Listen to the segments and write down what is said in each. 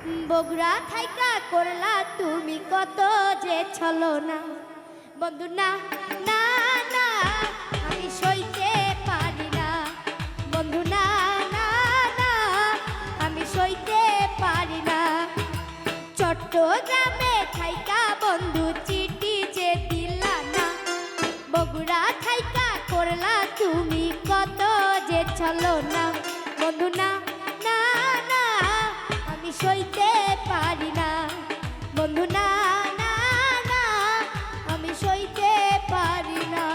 বগুড়া থাইকা করলা তুমি কত যে ছলনা বন্ধু না না না আমি সইতে পারি না বন্ধু না না না আমি সইতে পারি না চট্টগ্রামে থাইকা বন্ধু চিঠি যে দিলা না বগুড়া থাইকা করলা তুমি কত যে ছলনা বন্ধু না না না আমি সইতে পারি না বন্ধু না না না আমি সইতে পারি না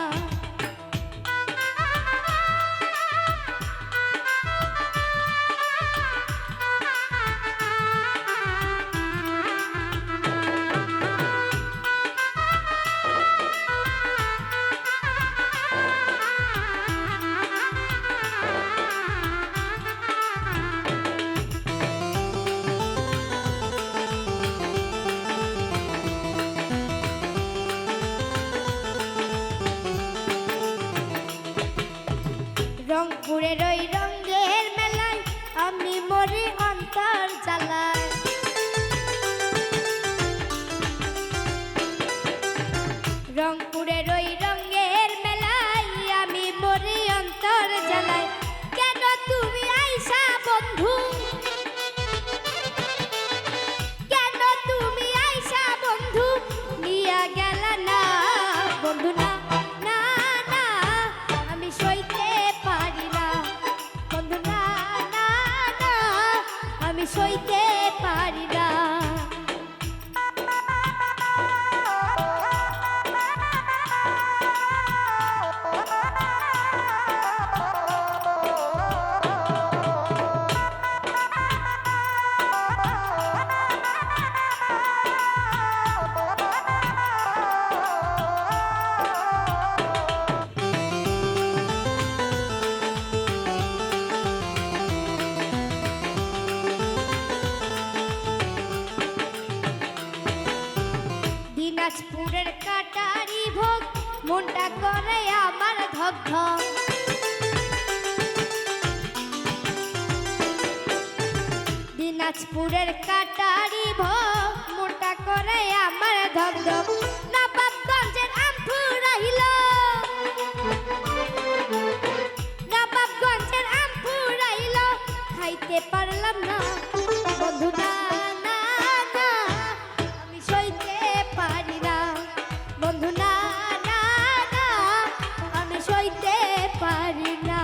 রংপুরের ওই রঙের মেলায় আমি মরি অন্তর জ্বালায় রংপুরের ওই রঙের মেলায় আমি মরি অন্তর জ্বালায় কেন তুমি আইসা বন্ধু কেন তুমি আইসা বন্ধু নিয়া গেল না বন্ধু না না না আমি সইতে পারি না বন্ধু না না না আমি সইতে পারি না দিনাজপুরের কাটারি ভোগ মনটা করে আমার ধক ধক দিনাজপুরের কাটারি ভোগ মনটা করে আমার ধক ধক নবাবগঞ্জের আম ফুরাইল নবাবগঞ্জের আম ফুরাইল খাইতে পারলাম না বন্ধু না না না আমি সইতে পারি না বন্ধু না না না আমি সইতে পারি না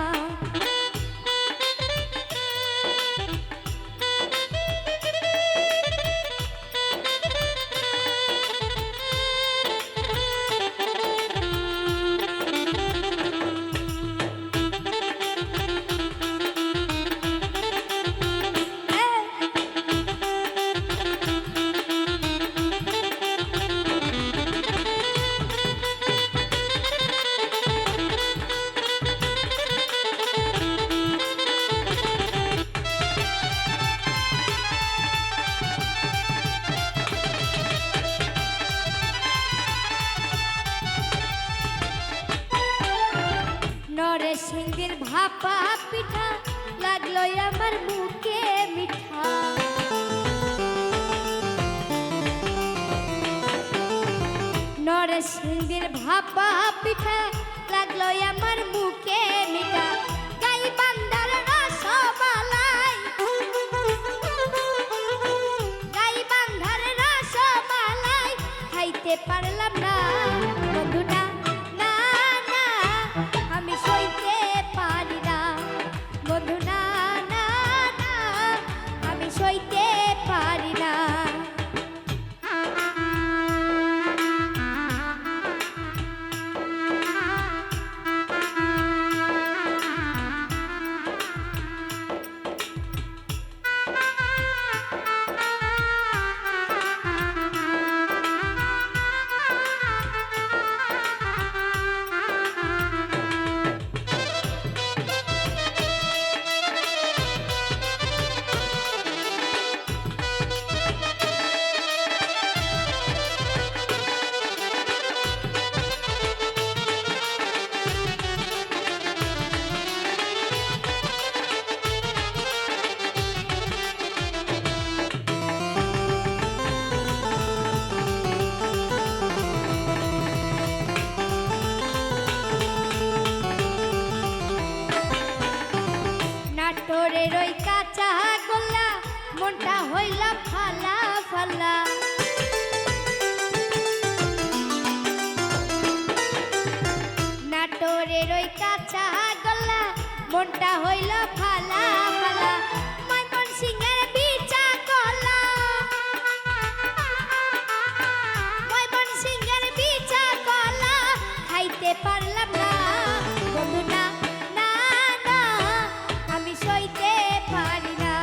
নরসিংদীর ভাপা পিঠা লাগলো আমার মুখে মিঠা নরসিংদীর ভাপা পিঠা লাগলো আমার মুখে মিঠা গাইবান্ধার রসমালাই গাইবান্ধার রসমালাই খাইতে পারলাম না বন্ধু না না না আমি সইতে পারি না বন্ধু না না না আমি সইতে পারি না ফালা ফালা। নাটোরের ওই কাঁচা গলা মনটা হইল ফালা ফালা। ময়মনসিংহের বিচা গলা, ময়মনসিংহের বিচা গলা খাইতে পারলাম না বন্ধু না না না, আমি সইতে পারি না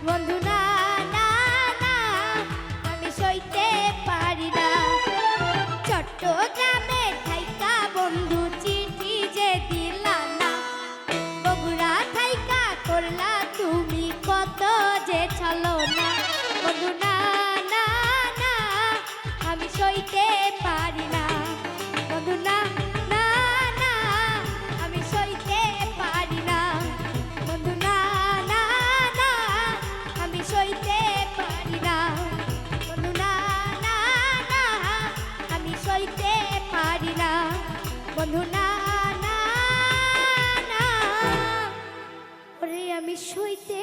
বন্ধু না না না, আমি সইতে পারি না। চট্টগ্রামে থাইকা বন্ধু চিঠি যে দিলা না, বগুড়া থাইকা করলা তুমি কত যে ছলো না বন্ধু না না না, আমি সইতে পারি না বন্ধু না না না, আমি সইতে পারি না বন্ধু না না না, আমি সইতে পারি না বন্ধু না না না, আমি সইতে পারি না বন্ধু না না না, ওরে আমি সইতে